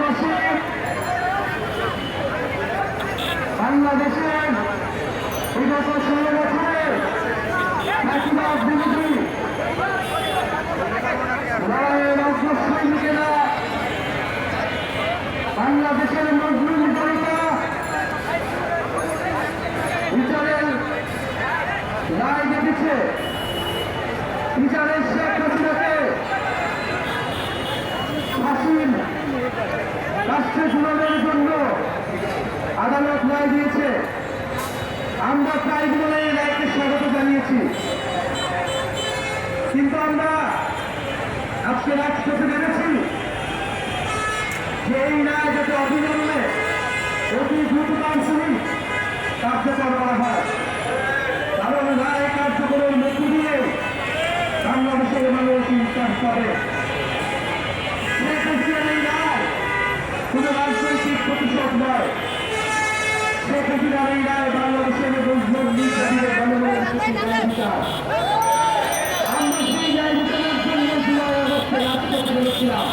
দেশবাসী, বাংলাদেশের বিগত 16 বছরে ফাঁসিবাদ বিরোধী লড়াইয়ের অগ্রসৈনিকেরা বাংলাদেশের মজলুম জনতা বিচারের রায় দেখেছে। বিচারের শেখ হাসিনাকে ফাঁসির রাষ্ট্রে ঝুলানোর জন্য আদালত রায় দিয়েছে। আমরা ট্রাইব্যুনালে এই রায়কে স্বাগত জানিয়েছি, কিন্তু আমরা আজকে রাজপথে নেমেছি যে এই রায় যাতে অবিলম্বে অতি দ্রুততম সহিত কার্যকর করা হয়, কারণ রায় কার্যকরের মধ্য দিয়ে বাংলাদেশের মানুষ ইনসাফ পাবে। শেখ হাসিনার এই রায় শুধু রাজনৈতিক প্রতিশোধ নয়, শেখ হাসিনার এই রায় বাংলাদেশের জনগণের অধিকার। আমরা সেই রায় বিচারের জন্য জুলাই আগস্টে রাজপথে নেমেছিলাম।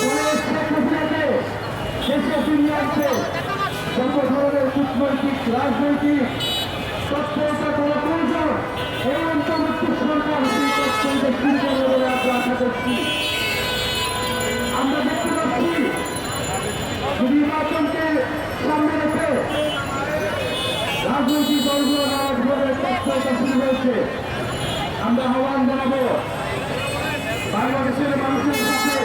শেখ হাসিনাকে দেশে ফিরিয়ে আনছে যত ধরনের কূটনৈতিক রাজনৈতিক তৎপরতা করা প্রয়োজন এই অন্তর্বর্তী সরকার সেই তৎপরতা শুরু করবে বলে আমরা আশা করছি। আমরা দেখতে পাচ্ছি নির্বাচনকে সামনে রেখে রাজনৈতিক দলগুলো নানাভাবে তৎপরতা শুরু হয়েছে। আমরা আহ্বান জানাবো বাংলাদেশের মানুষের কাছে